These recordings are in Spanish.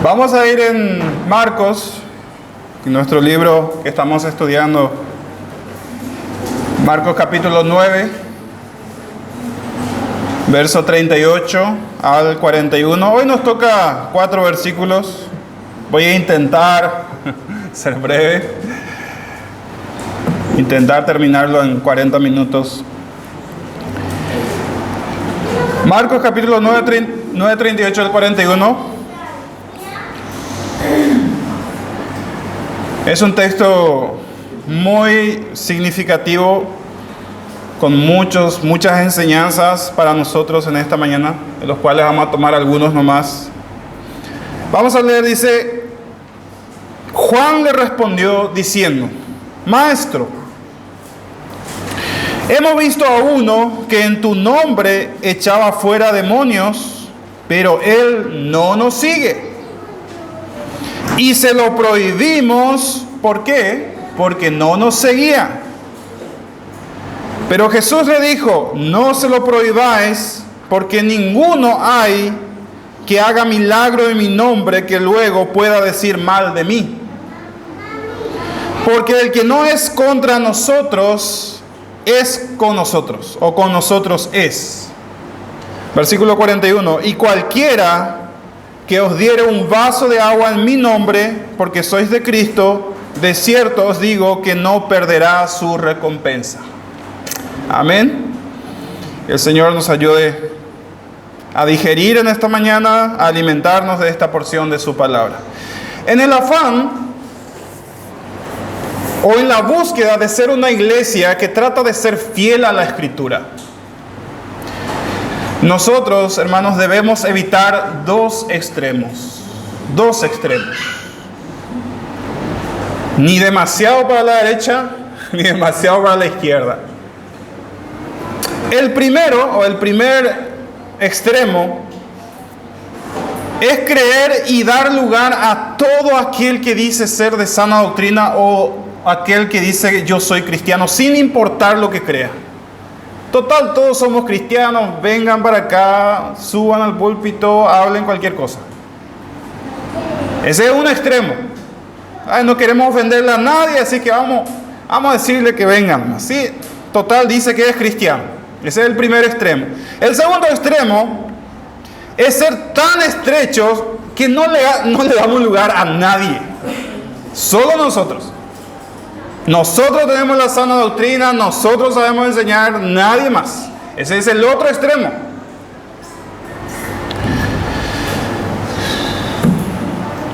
Vamos a ir en Marcos, en nuestro libro que estamos estudiando, Marcos capítulo 9, verso 38 al 41. Hoy nos toca 4 versículos. Voy a intentar ser breve, intentar terminarlo en 40 minutos. Marcos capítulo 9, 38 al 41. Es un texto muy significativo, con muchas enseñanzas para nosotros en esta mañana, de los cuales vamos a tomar algunos nomás. Vamos a leer, dice: Juan le respondió diciendo: Maestro, hemos visto a uno que en tu nombre echaba fuera demonios, pero él no nos sigue. Y se lo prohibimos, ¿por qué? Porque no nos seguía. Pero Jesús le dijo: no se lo prohibáis, porque ninguno hay que haga milagro en mi nombre que luego pueda decir mal de mí. Porque el que no es contra nosotros, es con nosotros, o con nosotros es. Versículo 41. Y cualquiera que os diere un vaso de agua en mi nombre, porque sois de Cristo, de cierto os digo que no perderá su recompensa. Amén. Que el Señor nos ayude a digerir en esta mañana, a alimentarnos de esta porción de su palabra. En el afán o en la búsqueda de ser una iglesia que trata de ser fiel a la Escritura, nosotros, hermanos, debemos evitar dos extremos. Ni demasiado para la derecha, ni demasiado para la izquierda. El primer extremo es creer y dar lugar a todo aquel que dice ser de sana doctrina o aquel que dice yo soy cristiano, sin importar lo que crea. Total, todos somos cristianos, vengan para acá, suban al púlpito, hablen cualquier cosa. Ese es un extremo. No queremos ofenderle a nadie, así que vamos a decirle que vengan. Así, total, dice que es cristiano. Ese es el primer extremo. El segundo extremo es ser tan estrechos que no le damos lugar a nadie. Solo nosotros. Nosotros tenemos la sana doctrina, nosotros sabemos enseñar, nadie más. Ese es el otro extremo.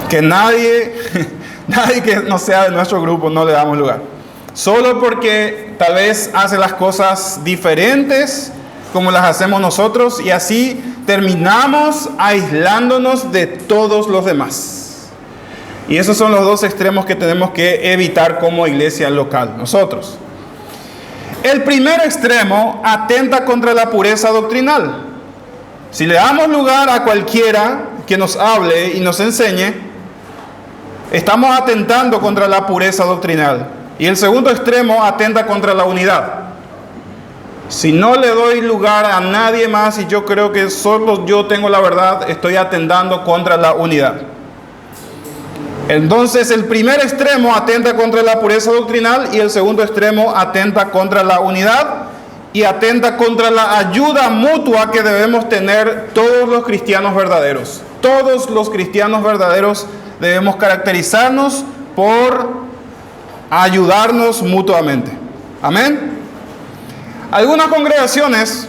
Que nadie que no sea de nuestro grupo no le damos lugar. Solo porque tal vez hace las cosas diferentes como las hacemos nosotros y así terminamos aislándonos de todos los demás. Y esos son los dos extremos que tenemos que evitar como iglesia local, nosotros. El primer extremo atenta contra la pureza doctrinal. Si le damos lugar a cualquiera que nos hable y nos enseñe, estamos atentando contra la pureza doctrinal. Y el segundo extremo atenta contra la unidad. Si no le doy lugar a nadie más y yo creo que solo yo tengo la verdad, estoy atentando contra la unidad. Entonces el primer extremo atenta contra la pureza doctrinal y el segundo extremo atenta contra la unidad y atenta contra la ayuda mutua que debemos tener todos los cristianos verdaderos. Todos los cristianos verdaderos debemos caracterizarnos por ayudarnos mutuamente. Amén. Algunas congregaciones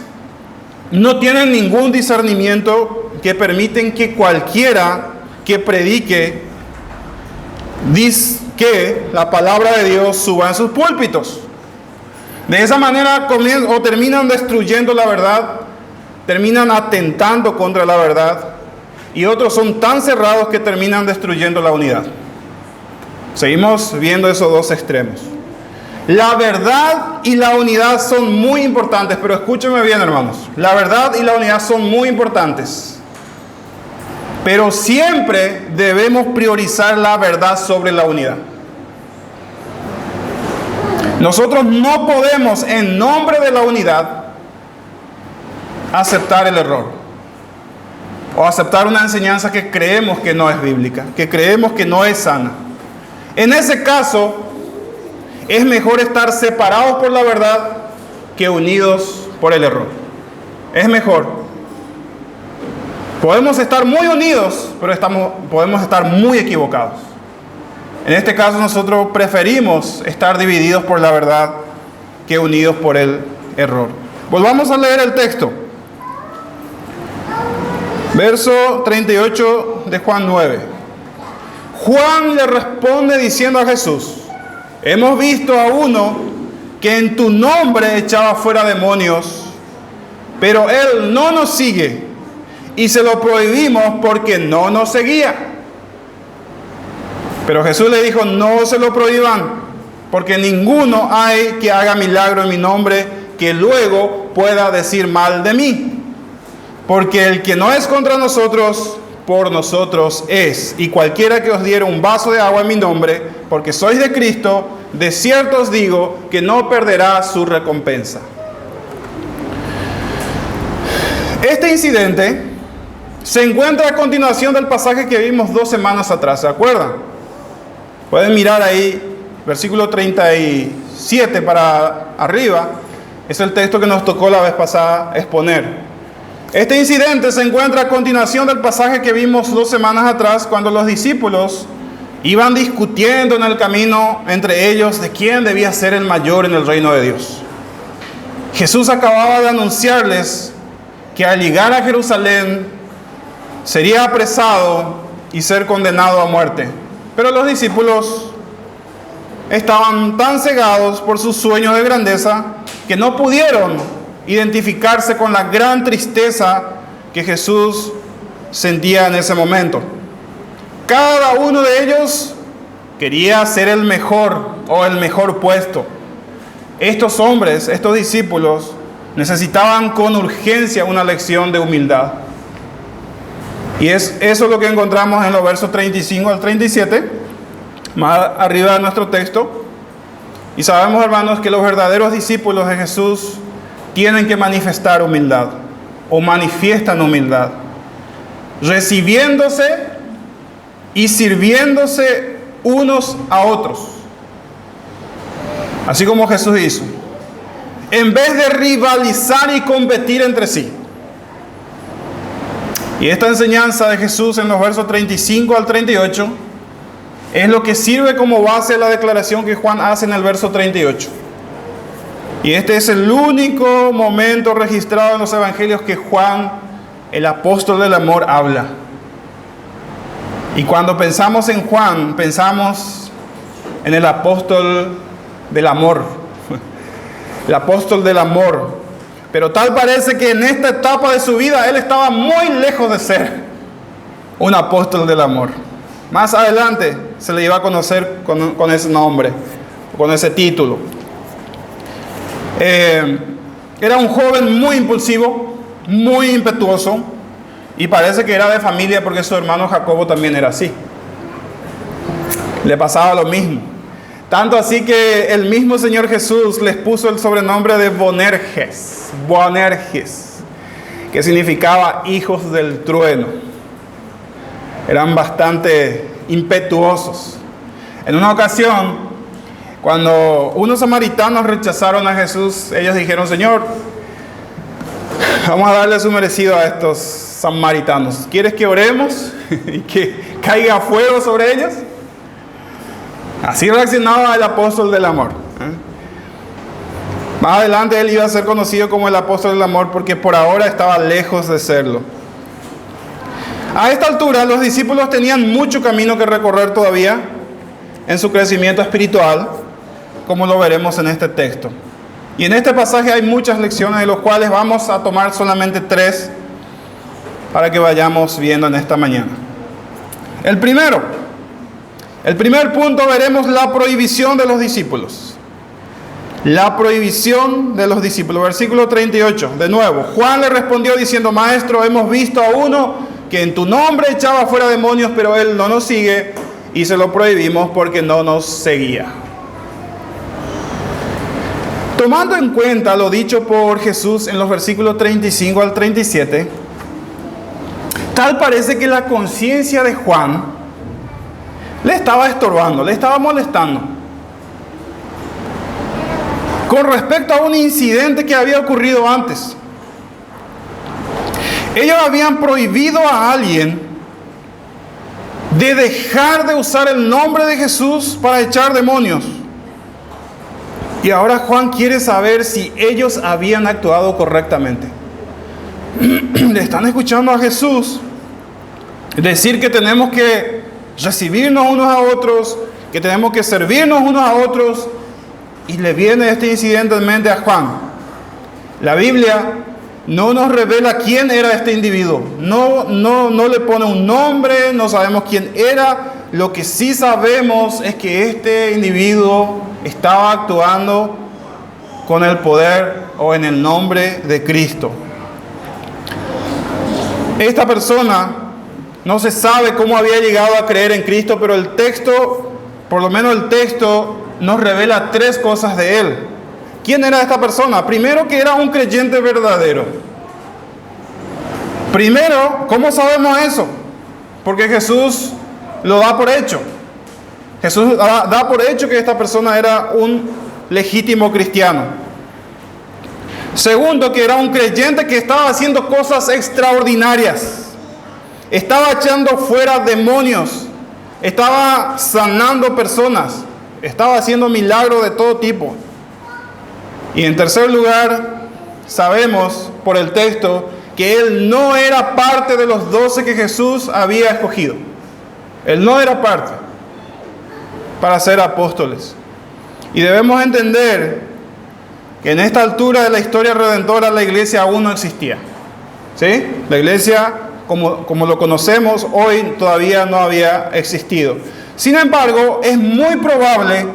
no tienen ningún discernimiento que permiten que cualquiera que predique dice que la palabra de Dios suba en sus púlpitos. De esa manera terminan destruyendo la verdad, terminan atentando contra la verdad, y otros son tan cerrados que terminan destruyendo la unidad. Seguimos viendo esos dos extremos. La verdad y la unidad son muy importantes, pero escúchenme bien, hermanos. La verdad y la unidad son muy importantes. Pero siempre debemos priorizar la verdad sobre la unidad. Nosotros no podemos, en nombre de la unidad, aceptar el error. o aceptar una enseñanza que creemos que no es bíblica, que creemos que no es sana. En ese caso, es mejor estar separados por la verdad que unidos por el error. Es mejor. Podemos estar muy unidos, pero podemos estar muy equivocados. En este caso nosotros preferimos estar divididos por la verdad que unidos por el error. Volvamos a leer el texto. Verso 38 de Juan 9. Juan le responde diciendo a Jesús: hemos visto a uno que en tu nombre echaba fuera demonios, pero él no nos sigue y se lo prohibimos porque no nos seguía. Pero Jesús le dijo: no se lo prohíban, porque ninguno hay que haga milagro en mi nombre que luego pueda decir mal de mí. Porque el que no es contra nosotros, por nosotros es. Y cualquiera que os diera un vaso de agua en mi nombre, porque sois de Cristo, de cierto os digo que no perderá su recompensa. Este incidente se encuentra a continuación del pasaje que vimos 2 semanas atrás, ¿se acuerdan? Pueden mirar ahí, versículo 37 para arriba, es el texto que nos tocó la vez pasada exponer. Este incidente se encuentra a continuación del pasaje que vimos 2 semanas atrás, cuando los discípulos iban discutiendo en el camino entre ellos de quién debía ser el mayor en el reino de Dios. Jesús acababa de anunciarles que al llegar a Jerusalén sería apresado y ser condenado a muerte. Pero los discípulos estaban tan cegados por sus sueños de grandeza que no pudieron identificarse con la gran tristeza que Jesús sentía en ese momento. Cada uno de ellos quería ser el mejor o el mejor puesto. Estos hombres, estos discípulos, necesitaban con urgencia una lección de humildad. Y es eso lo que encontramos en los versos 35 al 37, más arriba de nuestro texto. Y sabemos, hermanos, que los verdaderos discípulos de Jesús tienen que manifestar humildad, o manifiestan humildad, recibiéndose y sirviéndose unos a otros, así como Jesús hizo, en vez de rivalizar y competir entre sí. Y esta enseñanza de Jesús en los versos 35 al 38 es lo que sirve como base de la declaración que Juan hace en el verso 38. Y este es el único momento registrado en los evangelios que Juan, el apóstol del amor, habla. Y cuando pensamos en Juan, pensamos en el apóstol del amor. El apóstol del amor. Pero tal parece que en esta etapa de su vida él estaba muy lejos de ser un apóstol del amor. Más adelante se le iba a conocer con ese nombre, con ese título. Era un joven muy impulsivo, muy impetuoso, y parece que era de familia porque su hermano Jacobo también era así. Le pasaba lo mismo. Tanto así que el mismo Señor Jesús les puso el sobrenombre de Boanerges, que significaba hijos del trueno. Eran bastante impetuosos. En una ocasión, cuando unos samaritanos rechazaron a Jesús, ellos dijeron: Señor, vamos a darle su merecido a estos samaritanos. ¿Quieres que oremos y que caiga fuego sobre ellos? Así reaccionaba el apóstol del amor. Más adelante él iba a ser conocido como el apóstol del amor, porque por ahora estaba lejos de serlo. A esta altura los discípulos tenían mucho camino que recorrer todavía en su crecimiento espiritual, como lo veremos en este texto. Y en este pasaje hay muchas lecciones, de las cuales vamos a tomar solamente 3 para que vayamos viendo en esta mañana. El primer punto, veremos la prohibición de los discípulos. La prohibición de los discípulos. Versículo 38, de nuevo. Juan le respondió diciendo: Maestro, hemos visto a uno que en tu nombre echaba fuera demonios, pero él no nos sigue y se lo prohibimos porque no nos seguía. Tomando en cuenta lo dicho por Jesús en los versículos 35 al 37, Tal parece que la conciencia de Juan le estaba estorbando, le estaba molestando. Con respecto a un incidente que había ocurrido antes. Ellos habían prohibido a alguien de dejar de usar el nombre de Jesús para echar demonios. Y ahora Juan quiere saber si ellos habían actuado correctamente. Le están escuchando a Jesús decir que tenemos que recibirnos unos a otros, que tenemos que servirnos unos a otros, y le viene este incidente en mente a Juan. La Biblia no nos revela quién era este individuo, no le pone un nombre, no sabemos quién era. Lo que sí sabemos es que este individuo estaba actuando con el poder o en el nombre de Cristo. Esta persona no se sabe cómo había llegado a creer en Cristo, pero el texto, por lo menos el texto, nos revela tres cosas de él. ¿Quién era esta persona? Primero, que era un creyente verdadero. Primero, ¿cómo sabemos eso? Porque Jesús lo da por hecho. Jesús da por hecho que esta persona era un legítimo cristiano. Segundo, que era un creyente que estaba haciendo cosas extraordinarias. Estaba echando fuera demonios. Estaba sanando personas. Estaba haciendo milagros de todo tipo. Y en tercer lugar, sabemos por el texto que él no era parte de los 12 que Jesús había escogido. Él no era parte para ser apóstoles. Y debemos entender que en esta altura de la historia redentora la iglesia aún no existía. ¿Sí? La iglesia, como lo conocemos hoy, todavía no había existido. Sin embargo, es muy probable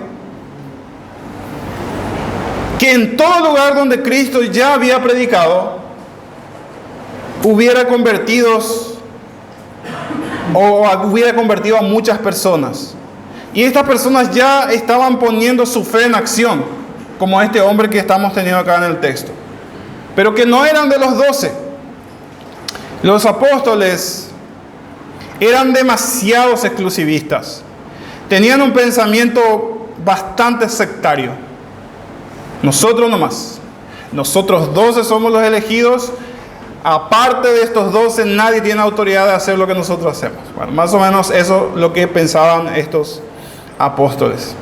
que en todo lugar donde Cristo ya había predicado, hubiera convertido a muchas personas. Y estas personas ya estaban poniendo su fe en acción, como este hombre que estamos teniendo acá en el texto. Pero que no eran de los 12. Los apóstoles eran demasiados exclusivistas. Tenían un pensamiento bastante sectario. Nosotros nomás. Nosotros 12 somos los elegidos. Aparte de estos 12, nadie tiene autoridad de hacer lo que nosotros hacemos. Bueno, más o menos eso es lo que pensaban estos apóstoles.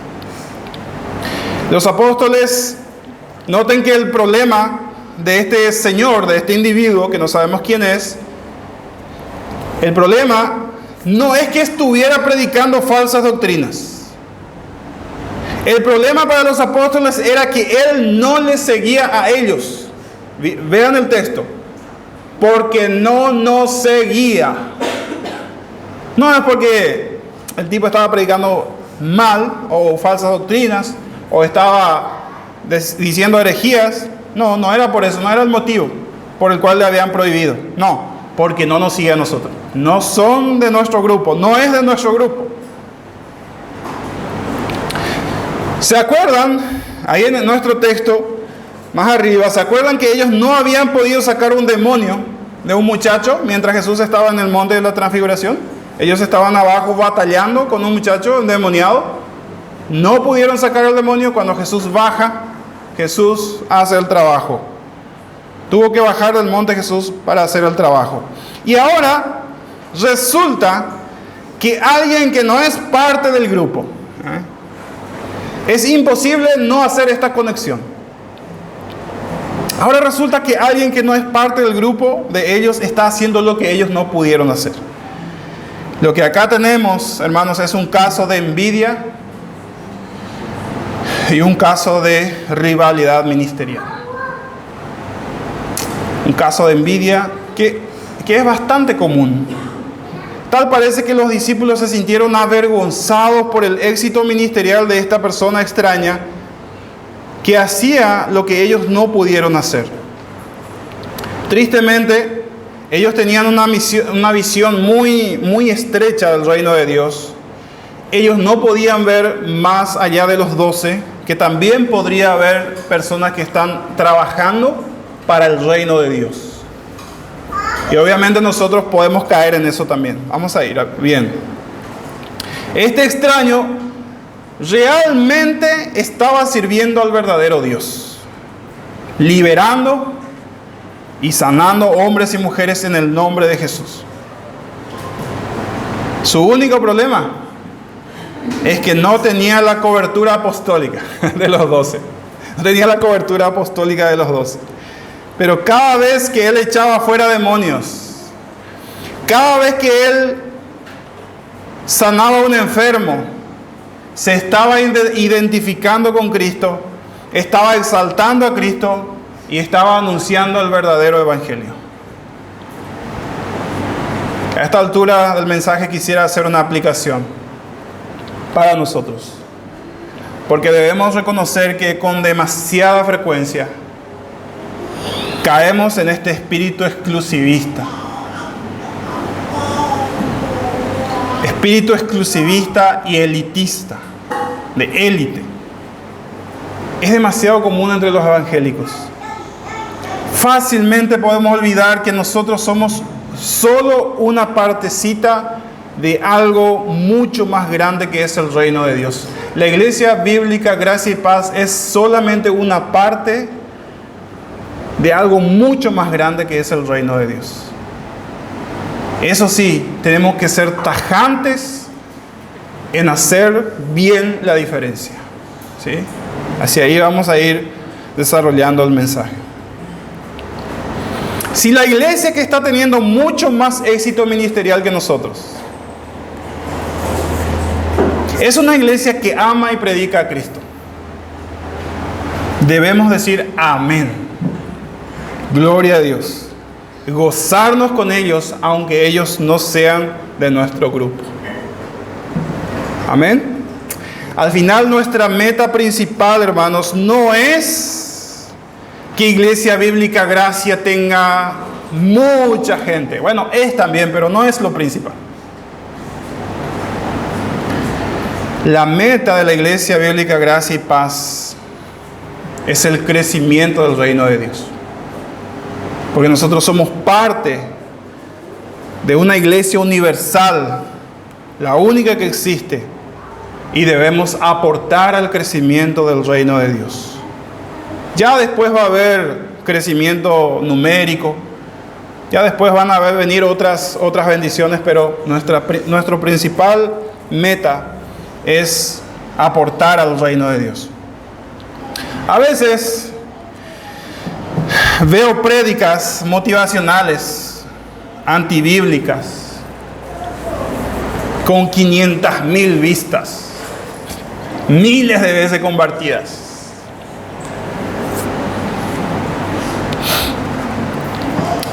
Los apóstoles, noten que el problema de este señor, de este individuo, que no sabemos quién es, el problema no es que estuviera predicando falsas doctrinas. El problema para los apóstoles era que él no les seguía a ellos. Vean el texto. Porque no nos seguía. No es porque el tipo estaba predicando mal o falsas doctrinas o estaba diciendo herejías. No era por eso, no era el motivo por el cual le habían prohibido. No, porque no nos sigue a nosotros. No son de nuestro grupo, no es de nuestro grupo. ¿Se acuerdan? Ahí en nuestro texto, más arriba, ¿se acuerdan que ellos no habían podido sacar un demonio de un muchacho mientras Jesús estaba en el monte de la transfiguración? Ellos estaban abajo batallando con un muchacho endemoniado. No pudieron sacar el demonio. Cuando Jesús baja, Jesús hace el trabajo. Tuvo que bajar del monte Jesús para hacer el trabajo. Y ahora resulta que alguien que no es parte del grupo, es imposible no hacer esta conexión. Ahora resulta que alguien que no es parte del grupo de ellos está haciendo lo que ellos no pudieron hacer. Lo que acá tenemos, hermanos, es un caso de envidia y un caso de rivalidad ministerial. Un caso de envidia que es bastante común. Tal parece que los discípulos se sintieron avergonzados por el éxito ministerial de esta persona extraña que hacía lo que ellos no pudieron hacer. Tristemente, ellos tenían una visión muy estrecha del reino de Dios. Ellos no podían ver más allá de los 12, que también podría haber personas que están trabajando para el reino de Dios. Y obviamente nosotros podemos caer en eso también. Vamos a ir bien. Este extraño realmente estaba sirviendo al verdadero Dios, liberando y sanando hombres y mujeres en el nombre de Jesús. Su único problema es que no tenía la cobertura apostólica de los 12. No tenía la cobertura apostólica de los 12. Pero cada vez que él echaba fuera demonios, cada vez que él sanaba a un enfermo, se estaba identificando con Cristo, estaba exaltando a Cristo y estaba anunciando el verdadero evangelio. A esta altura del mensaje quisiera hacer una aplicación para nosotros, porque debemos reconocer que con demasiada frecuencia caemos en este espíritu exclusivista. Espíritu exclusivista y elitista, de élite. Es demasiado común entre los evangélicos. Fácilmente podemos olvidar que nosotros somos solo una partecita de algo mucho más grande que es el reino de Dios. La Iglesia Bíblica Gracia y Paz es solamente una parte de algo mucho más grande que es el reino de Dios. Eso sí, tenemos que ser tajantes en hacer bien la diferencia, ¿sí? Hacia ahí vamos a ir desarrollando el mensaje. Si la iglesia que está teniendo mucho más éxito ministerial que nosotros es una iglesia que ama y predica a Cristo, debemos decir amén. Gloria a Dios. Gozarnos con ellos, aunque ellos no sean de nuestro grupo. Amén. Al final, nuestra meta principal, hermanos, no es que Iglesia Bíblica Gracia tenga mucha gente. Bueno, es también, pero no es lo principal. La meta de la Iglesia Bíblica Gracia y Paz es el crecimiento del reino de Dios. Porque nosotros somos parte de una iglesia universal, la única que existe, y debemos aportar al crecimiento del reino de Dios. Ya después va a haber crecimiento numérico, ya después van a venir otras bendiciones, pero nuestro principal meta es aportar al reino de Dios. A veces veo prédicas motivacionales, antibíblicas, con 500,000 vistas, miles de veces compartidas.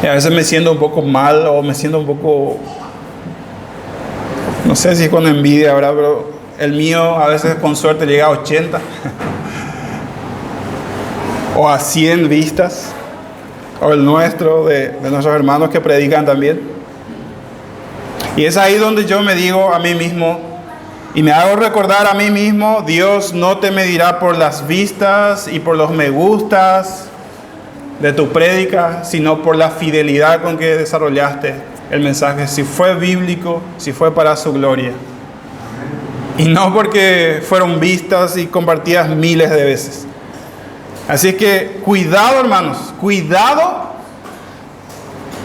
Y a veces me siento un poco mal o me siento un poco, no sé si con envidia, ¿verdad? Pero el mío a veces con suerte llega a 80 o a 100 vistas. O el nuestro, de nuestros hermanos que predican también. Y es ahí donde yo me digo a mí mismo, y me hago recordar a mí mismo, Dios no te medirá por las vistas y por los me gustas de tu prédica, sino por la fidelidad con que desarrollaste el mensaje, si fue bíblico, si fue para su gloria. Y no porque fueron vistas y compartidas miles de veces. Así que cuidado, hermanos, cuidado.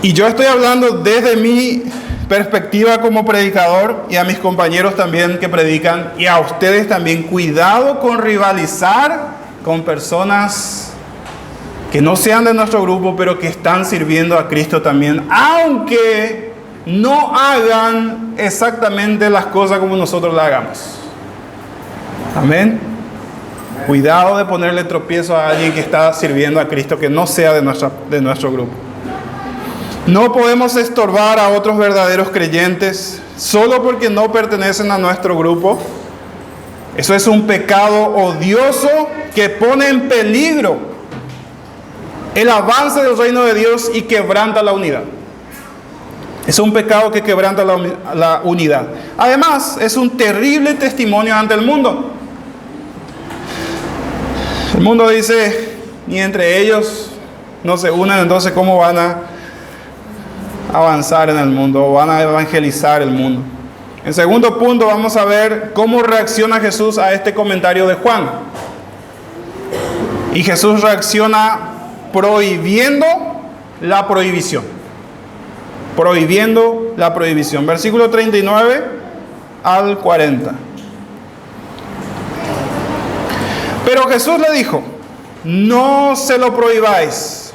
Y yo estoy hablando desde mi perspectiva como predicador y a mis compañeros también que predican y a ustedes también. Cuidado con rivalizar con personas que no sean de nuestro grupo, pero que están sirviendo a Cristo también, aunque no hagan exactamente las cosas como nosotros las hagamos. Amén. Cuidado de ponerle tropiezo a alguien que está sirviendo a Cristo, que no sea de nuestro grupo. No podemos estorbar a otros verdaderos creyentes solo porque no pertenecen a nuestro grupo. Eso es un pecado odioso que pone en peligro el avance del reino de Dios y quebranta la unidad. Es un pecado que quebranta la unidad. Además, es un terrible testimonio ante el mundo. El mundo dice, ni entre ellos no se unen, entonces ¿cómo van a avanzar en el mundo o van a evangelizar el mundo. En segundo punto vamos a ver cómo reacciona Jesús a este comentario de Juan. Y Jesús reacciona prohibiendo la prohibición. Prohibiendo la prohibición. Versículo 39 al 40. Pero Jesús le dijo: no se lo prohibáis,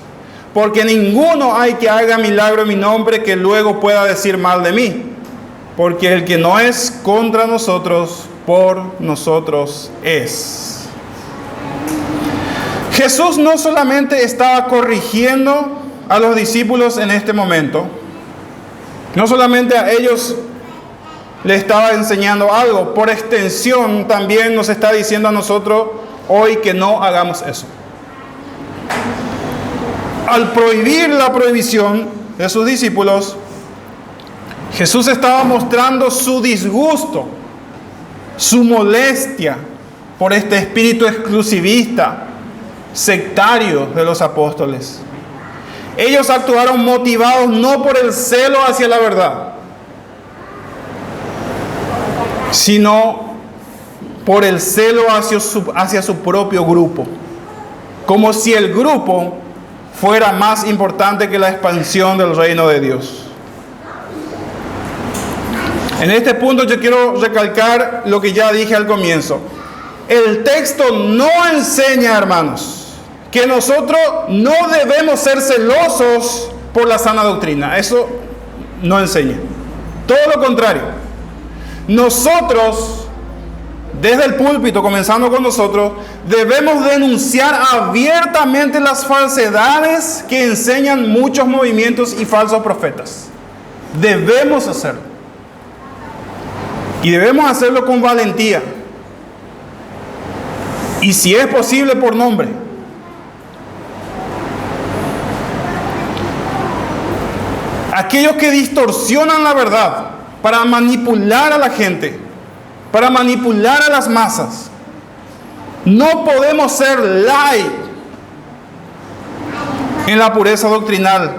porque ninguno hay que haga milagro en mi nombre que luego pueda decir mal de mí. Porque el que no es contra nosotros, por nosotros es. Jesús no solamente estaba corrigiendo a los discípulos en este momento, no solamente a ellos le estaba enseñando algo, por extensión también nos está diciendo a nosotros hoy que no hagamos eso. Al prohibir la prohibición de sus discípulos, Jesús estaba mostrando su disgusto, su molestia por este espíritu exclusivista, sectario de los apóstoles. Ellos actuaron motivados no por el celo hacia la verdad, sino por el celo hacia su propio grupo, como si el grupo fuera más importante que la expansión del reino de Dios. En este punto yo quiero recalcar lo que ya dije al comienzo. El texto no enseña, hermanos, que nosotros no debemos ser celosos por la sana doctrina. Eso no enseña. Todo lo contrario. Nosotros, desde el púlpito, comenzando con nosotros, debemos denunciar abiertamente las falsedades que enseñan muchos movimientos y falsos profetas. Debemos hacerlo. Y debemos hacerlo con valentía. Y si es posible, por nombre. Aquellos que distorsionan la verdad para manipular a la gente, para manipular a las masas. No podemos ser light en la pureza doctrinal.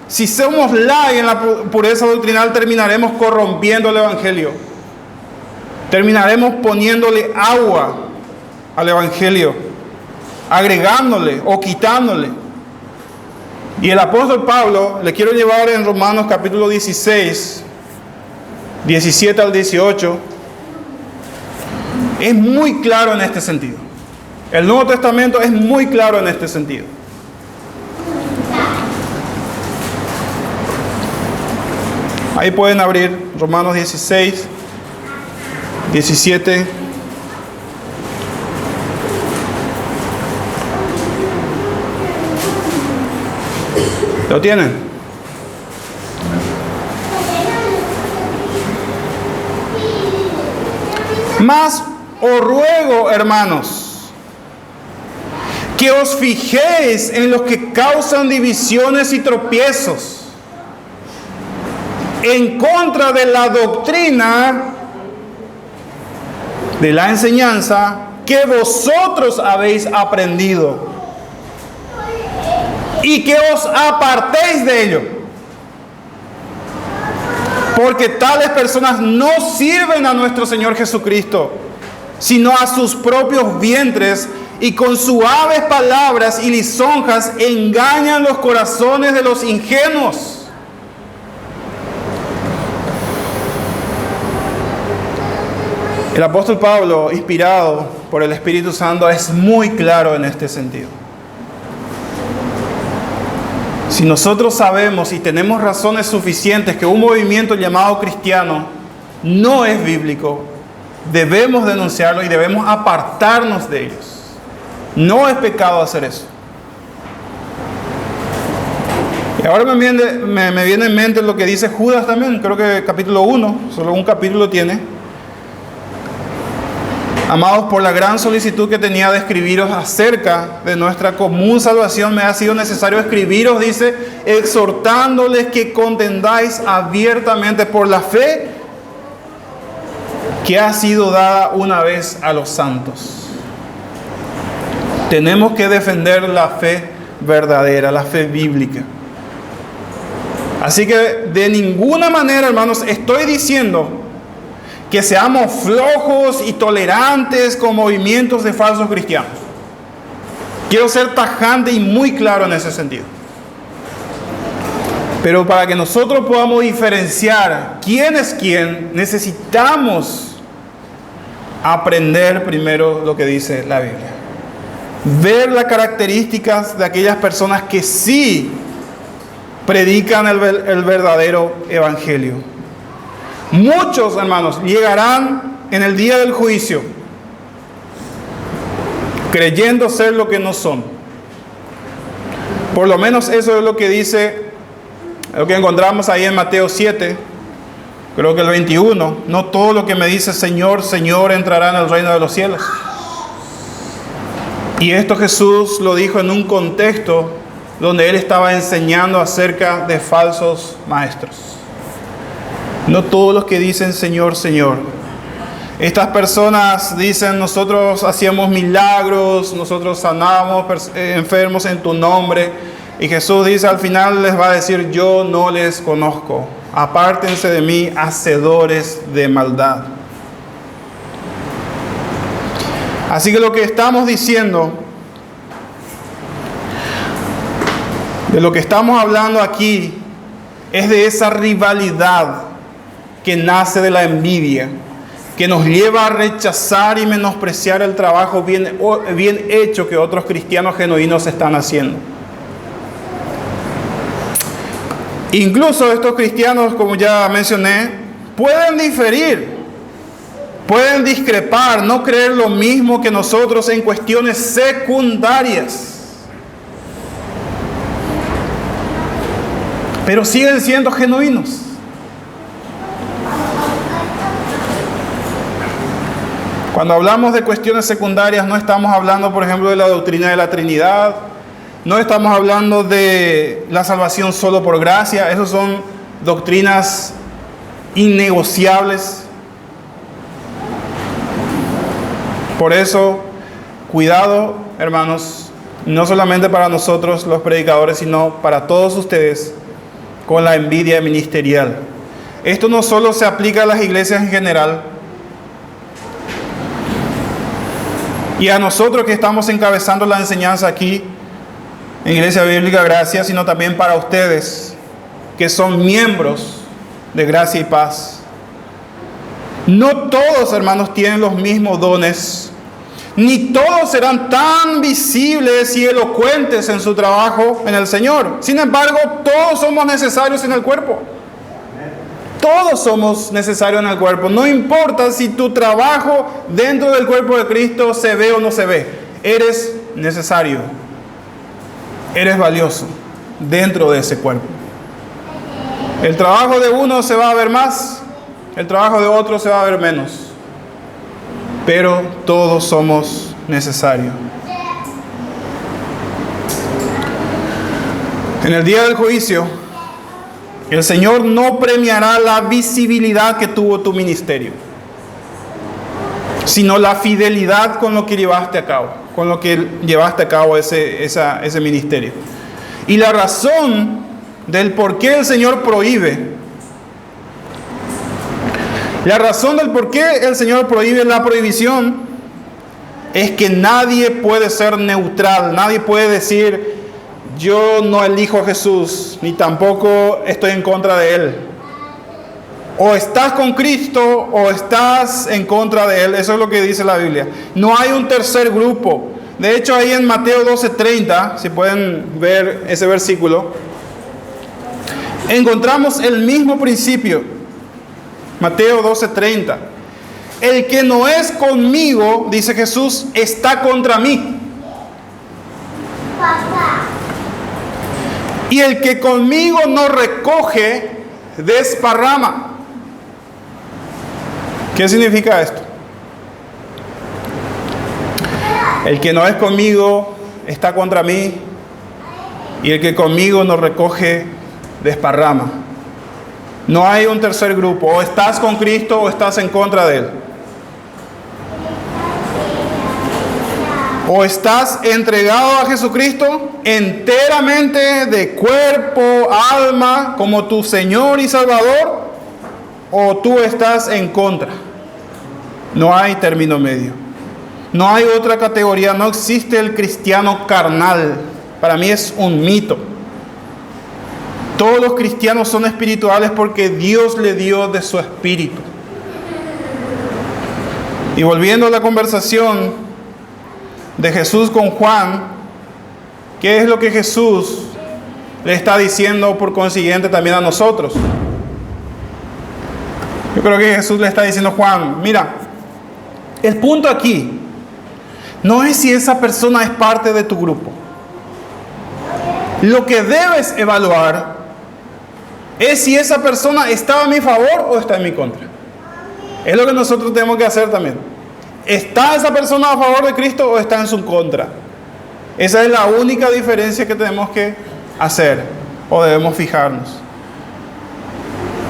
Si somos light en la pureza doctrinal, terminaremos corrompiendo el evangelio. Terminaremos poniéndole agua al evangelio, agregándole o quitándole. Y el apóstol Pablo, le quiero llevar en Romanos capítulo 16, 17 al 18, es muy claro en este sentido. El Nuevo Testamento es muy claro en este sentido. Ahí pueden abrir Romanos 16, 17. ¿Lo tienen? Mas os ruego, hermanos, que os fijéis en los que causan divisiones y tropiezos, en contra de la doctrina, de la enseñanza que vosotros habéis aprendido, y que os apartéis de ello, porque tales personas no sirven a nuestro Señor Jesucristo, sino a sus propios vientres, y con suaves palabras y lisonjas engañan los corazones de los ingenuos. El apóstol Pablo, inspirado por el Espíritu Santo, es muy claro en este sentido. Si nosotros sabemos y tenemos razones suficientes que un movimiento llamado cristiano no es bíblico, debemos denunciarlo y debemos apartarnos de ellos. No es pecado hacer eso. Y ahora me viene en mente lo que dice Judas también, creo que capítulo 1, solo un capítulo tiene. Amados, por la gran solicitud que tenía de escribiros acerca de nuestra común salvación, me ha sido necesario escribiros, dice, exhortándoles que contendáis abiertamente por la fe que ha sido dada una vez a los santos. Tenemos que defender la fe verdadera, la fe bíblica. Así que de ninguna manera, hermanos, estoy diciendo que seamos flojos y tolerantes con movimientos de falsos cristianos. Quiero ser tajante y muy claro en ese sentido. Pero para que nosotros podamos diferenciar quién es quién, necesitamos aprender primero lo que dice la Biblia. Ver las características de aquellas personas que sí predican el verdadero evangelio. Muchos, hermanos, llegarán en el día del juicio creyendo ser lo que no son. Por lo menos eso es lo que dice, lo que encontramos ahí en Mateo 7, creo que el 21. No todo lo que me dice Señor, Señor entrará en el reino de los cielos. Y esto Jesús lo dijo en un contexto donde Él estaba enseñando acerca de falsos maestros. No todos los que dicen Señor, Señor. Estas personas dicen, nosotros hacíamos milagros, nosotros sanábamos enfermos en tu nombre. Y Jesús dice al final, les va a decir, yo no les conozco. Apártense de mí, hacedores de maldad. Así que lo que estamos diciendo, de lo que estamos hablando aquí, es de esa rivalidad que nace de la envidia, que nos lleva a rechazar y menospreciar el trabajo bien hecho que otros cristianos genuinos están haciendo. Incluso estos cristianos, como ya mencioné, pueden diferir, pueden discrepar, no creer lo mismo que nosotros en cuestiones secundarias, pero siguen siendo genuinos. Cuando hablamos de cuestiones secundarias, no estamos hablando, por ejemplo, de la doctrina de la Trinidad, no estamos hablando de la salvación solo por gracia. Esas son doctrinas innegociables. Por eso, cuidado, hermanos, no solamente para nosotros los predicadores, sino para todos ustedes, con la envidia ministerial. Esto no solo se aplica a las iglesias en general, y a nosotros que estamos encabezando la enseñanza aquí en Iglesia Bíblica Gracia, sino también para ustedes que son miembros de Gracia y Paz. No todos, hermanos, tienen los mismos dones, ni todos serán tan visibles y elocuentes en su trabajo en el Señor. Sin embargo, todos somos necesarios en el cuerpo. Todos somos necesarios en el cuerpo. No importa si tu trabajo dentro del cuerpo de Cristo se ve o no se ve. Eres necesario. Eres valioso dentro de ese cuerpo. El trabajo de uno se va a ver más, el trabajo de otro se va a ver menos. Pero todos somos necesarios. En el día del juicio, el Señor no premiará la visibilidad que tuvo tu ministerio, sino la fidelidad con lo que llevaste a cabo, ese ministerio. Y la razón del por qué el Señor prohíbe, la prohibición, es que nadie puede ser neutral, nadie puede decir, yo no elijo a Jesús, ni tampoco estoy en contra de Él. O estás con Cristo o estás en contra de Él. Eso es lo que dice la Biblia. No hay un tercer grupo. De hecho, ahí en Mateo 12:30, si pueden ver ese versículo, encontramos el mismo principio. Mateo 12:30. El que no es conmigo, dice Jesús, está contra mí. Y el que conmigo no recoge, desparrama. ¿Qué significa esto? El que no es conmigo está contra mí, y el que conmigo no recoge, desparrama. No hay un tercer grupo. O estás con Cristo o estás en contra de Él. O estás entregado a Jesucristo, enteramente de cuerpo, alma, como tu Señor y Salvador, o tú estás en contra. No hay término medio. No hay otra categoría. No existe el cristiano carnal. Para mí es un mito. Todos los cristianos son espirituales porque Dios le dio de su espíritu. Y volviendo a la conversación de Jesús con Juan, ¿qué es lo que Jesús le está diciendo por consiguiente también a nosotros? Yo creo que Jesús le está diciendo a Juan, mira, el punto aquí no es si esa persona es parte de tu grupo. Lo que debes evaluar es si esa persona está a mi favor o está en mi contra. Es lo que nosotros tenemos que hacer también. ¿Está esa persona a favor de Cristo o está en su contra? Esa es la única diferencia que tenemos que hacer o debemos fijarnos.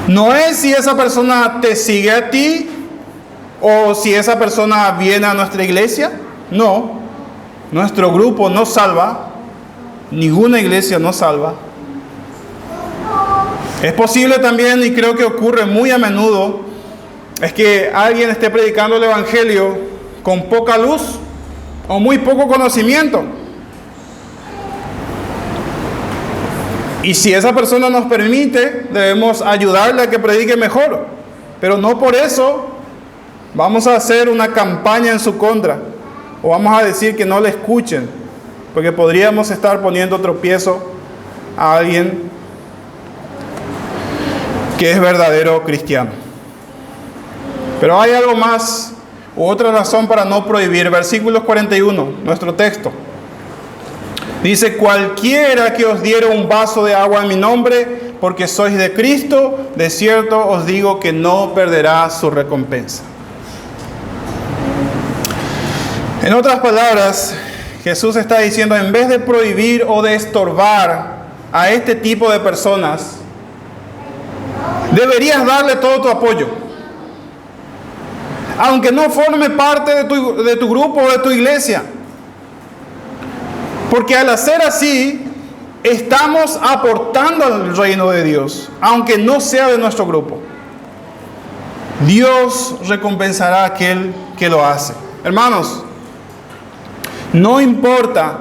No es si esa persona te sigue a ti o si esa persona viene a nuestra iglesia. No, nuestro grupo no salva, ninguna iglesia nos salva. Es posible también, y creo que ocurre muy a menudo, es que alguien esté predicando el Evangelio con poca luz o muy poco conocimiento. Y si esa persona nos permite, debemos ayudarle a que predique mejor. Pero no por eso vamos a hacer una campaña en su contra. O vamos a decir que no le escuchen. Porque podríamos estar poniendo tropiezo a alguien que es verdadero cristiano. Pero hay algo más, u otra razón para no prohibir. Versículo 41, nuestro texto. Dice, cualquiera que os diere un vaso de agua en mi nombre, porque sois de Cristo, de cierto os digo que no perderá su recompensa. En otras palabras, Jesús está diciendo, en vez de prohibir o de estorbar a este tipo de personas, deberías darle todo tu apoyo. Aunque no forme parte de tu grupo o de tu iglesia. Porque al hacer así, estamos aportando al reino de Dios, aunque no sea de nuestro grupo. Dios recompensará a aquel que lo hace. Hermanos, no importa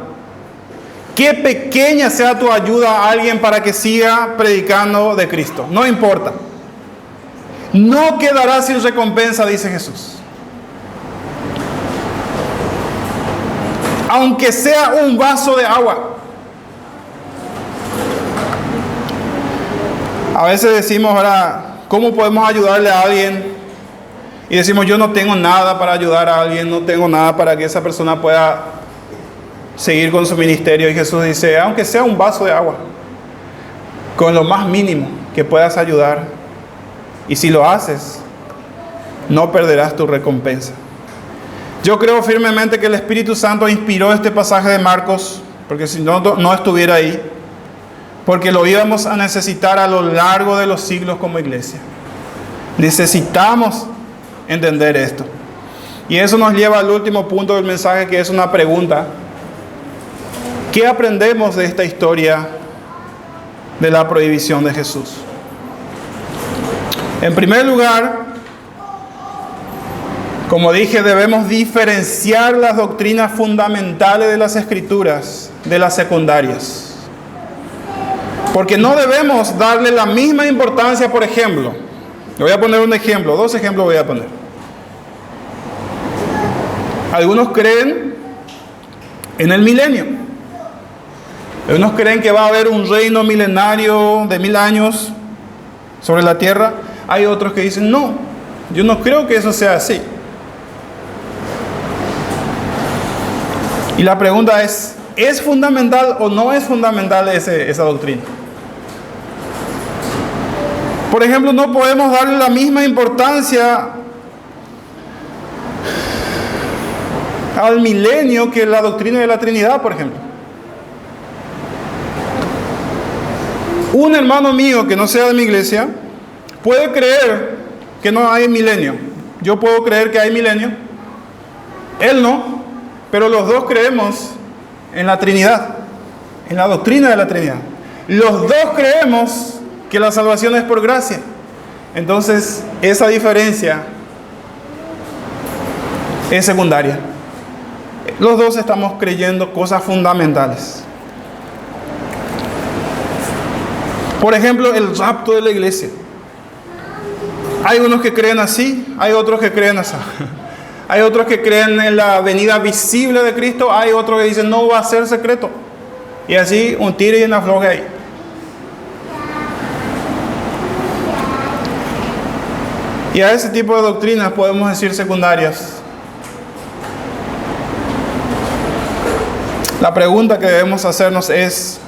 qué pequeña sea tu ayuda a alguien para que siga predicando de Cristo. No importa. No quedará sin recompensa, dice Jesús. Aunque sea un vaso de agua. A veces decimos, ahora, ¿cómo podemos ayudarle a alguien? Y decimos, yo no tengo nada para ayudar a alguien, no tengo nada para que esa persona pueda seguir con su ministerio. Y Jesús dice, aunque sea un vaso de agua, con lo más mínimo que puedas ayudar, y si lo haces, no perderás tu recompensa. Yo creo firmemente que el Espíritu Santo inspiró este pasaje de Marcos, porque si no, no estuviera ahí, porque lo íbamos a necesitar a lo largo de los siglos como iglesia. Necesitamos entender esto. Y eso nos lleva al último punto del mensaje, que es una pregunta. ¿Qué aprendemos de esta historia de la prohibición de Jesús? En primer lugar, como dije, debemos diferenciar las doctrinas fundamentales de las Escrituras de las secundarias. Porque no debemos darle la misma importancia, por ejemplo. Le voy a poner un ejemplo, 2 ejemplos voy a poner. Algunos creen en el milenio. Algunos creen que va a haber un reino milenario de 1000 años sobre la tierra. Hay otros que dicen, no, yo no creo que eso sea así. Y la pregunta ¿es fundamental o no es fundamental esa doctrina? Por ejemplo, no podemos darle la misma importancia al milenio que la doctrina de la Trinidad, por ejemplo. Un hermano mío que no sea de mi iglesia puede creer que no hay milenio. Yo puedo creer que hay milenio. Él no. Pero los dos creemos en la Trinidad. en la doctrina de la Trinidad. Los dos creemos que la salvación es por gracia. Entonces, esa diferencia es secundaria. Los dos estamos creyendo cosas fundamentales. Por ejemplo, el rapto de la iglesia. Hay unos que creen así, hay otros que creen así. Hay otros que creen en la venida visible de Cristo, hay otros que dicen no va a ser secreto. Y así un tire y una afloje ahí. Y a ese tipo de doctrinas podemos decir secundarias. La pregunta que debemos hacernos ¿es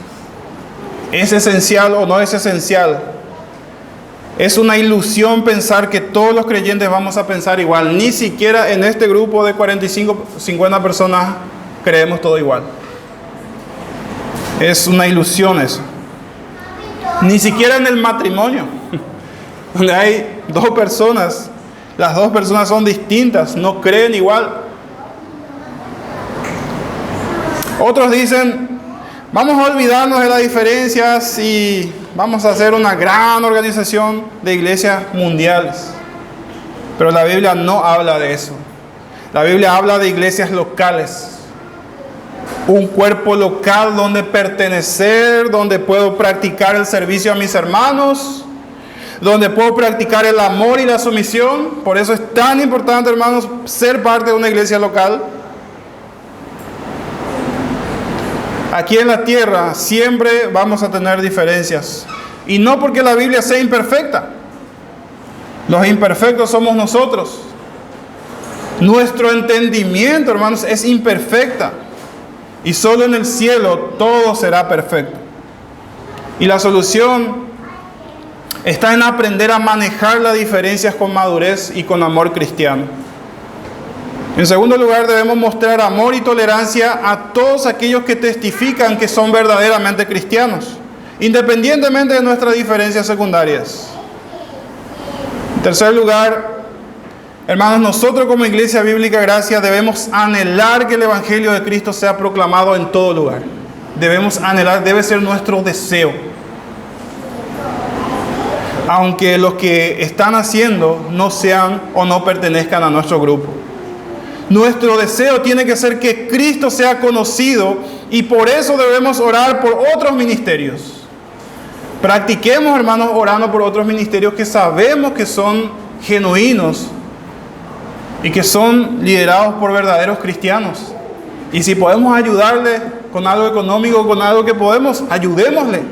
esencial o no es esencial? Es una ilusión pensar que todos los creyentes vamos a pensar igual. Ni siquiera en este grupo de 45, 50 personas creemos todo igual. Es una ilusión eso. Ni siquiera en el matrimonio, donde hay dos personas, las dos personas son distintas, no creen igual. Otros dicen, vamos a olvidarnos de las diferencias y vamos a hacer una gran organización de iglesias mundiales. Pero la Biblia no habla de eso. La Biblia habla de iglesias locales. Un cuerpo local donde pertenecer, donde puedo practicar el servicio a mis hermanos, donde puedo practicar el amor y la sumisión. Por eso es tan importante, hermanos, ser parte de una iglesia local. Aquí en la tierra siempre vamos a tener diferencias. Y no porque la Biblia sea imperfecta. Los imperfectos somos nosotros. Nuestro entendimiento, hermanos, es imperfecta. Y solo en el cielo todo será perfecto. Y la solución está en aprender a manejar las diferencias con madurez y con amor cristiano. En segundo lugar, debemos mostrar amor y tolerancia a todos aquellos que testifican que son verdaderamente cristianos, independientemente de nuestras diferencias secundarias. En tercer lugar, hermanos, nosotros como Iglesia Bíblica Gracia debemos anhelar que el Evangelio de Cristo sea proclamado en todo lugar. Debemos anhelar, debe ser nuestro deseo. Aunque los que están haciendo no sean o no pertenezcan a nuestro grupo. Nuestro deseo tiene que ser que Cristo sea conocido y por eso debemos orar por otros ministerios. Practiquemos, hermanos, orando por otros ministerios que sabemos que son genuinos y que son liderados por verdaderos cristianos. Y si podemos ayudarle con algo económico, con algo que podemos, ayudémosle.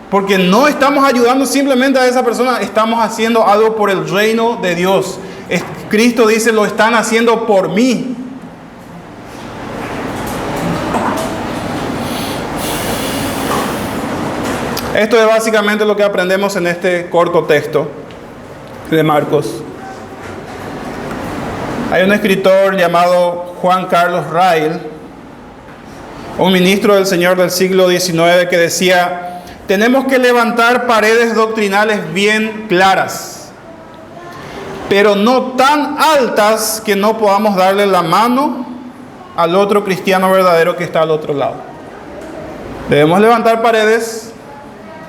Porque no estamos ayudando simplemente a esa persona, estamos haciendo algo por el reino de Dios. Cristo dice, lo están haciendo por mí. Esto es básicamente lo que aprendemos en este corto texto de Marcos. Hay un escritor llamado Juan Carlos Rail, un ministro del Señor del siglo XIX, que decía: tenemos que levantar paredes doctrinales bien claras, pero no tan altas que no podamos darle la mano al otro cristiano verdadero que está al otro lado. Debemos levantar paredes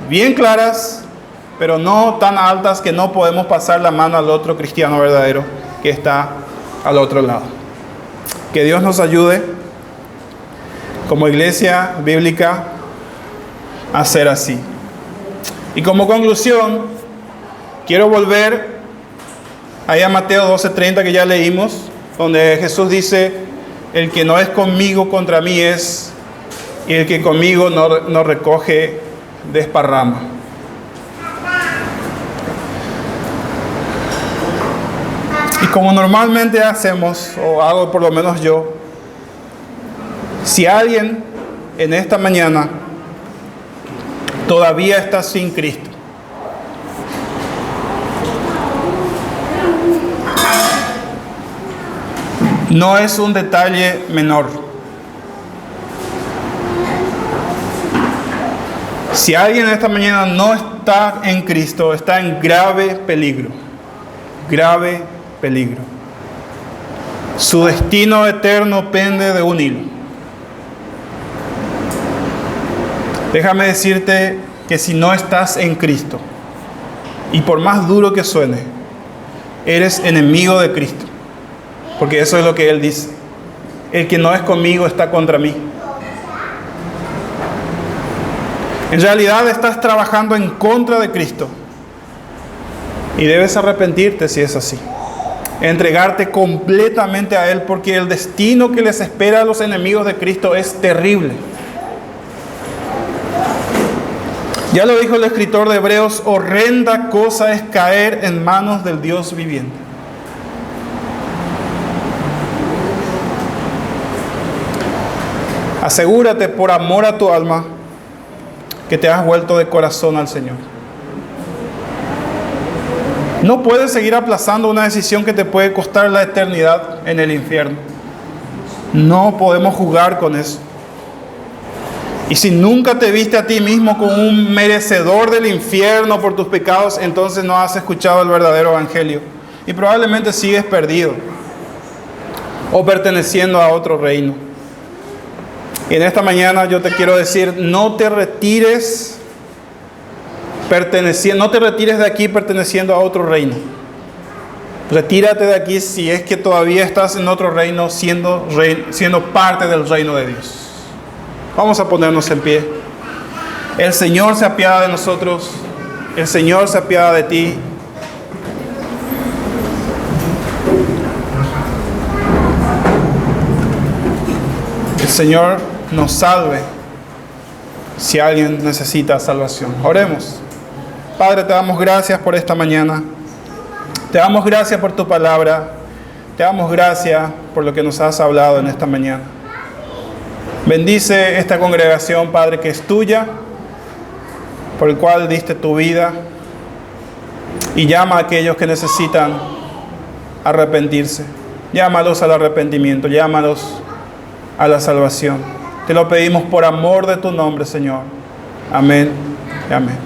bien claras, pero no tan altas que no podemos pasar la mano al otro cristiano verdadero que está al otro lado. Que Dios nos ayude como iglesia bíblica a ser así. Y como conclusión, quiero volver ahí a Mateo 12:30 que ya leímos, donde Jesús dice: el que no es conmigo contra mí es, y el que conmigo no recoge desparrama. Y como normalmente hacemos, o hago por lo menos yo, si alguien en esta mañana todavía está sin Cristo, no es un detalle menor. Si alguien esta mañana no está en Cristo, está en grave peligro. Grave peligro. Su destino eterno pende de un hilo. Déjame decirte que si no estás en Cristo, y por más duro que suene, eres enemigo de Cristo. Porque eso es lo que Él dice. El que no es conmigo está contra mí. En realidad estás trabajando en contra de Cristo. Y debes arrepentirte si es así. Entregarte completamente a Él, porque el destino que les espera a los enemigos de Cristo es terrible. Ya lo dijo el escritor de Hebreos, horrenda cosa es caer en manos del Dios viviente. Asegúrate por amor a tu alma que te has vuelto de corazón al Señor. No puedes seguir aplazando una decisión que te puede costar la eternidad en el infierno. No podemos jugar con eso. Y si nunca te viste a ti mismo como un merecedor del infierno por tus pecados, entonces no has escuchado el verdadero evangelio. Y probablemente sigues perdido o perteneciendo a otro reino. Y en esta mañana yo te quiero decir, no te retires de aquí perteneciendo a otro reino. Retírate de aquí si es que todavía estás en otro reino siendo parte del reino de Dios. Vamos a ponernos en pie. El Señor se apiada de nosotros. El Señor se apiada de ti. El Señor nos salve si alguien necesita salvación. Oremos. Padre, te damos gracias por esta mañana. Te damos gracias por tu palabra. Te damos gracias por lo que nos has hablado en esta mañana. Bendice esta congregación, Padre, que es tuya, por el cual diste tu vida, y llama a aquellos que necesitan arrepentirse. Llámalos al arrepentimiento, llámalos a la salvación. Te lo pedimos por amor de tu nombre, Señor. Amén y amén.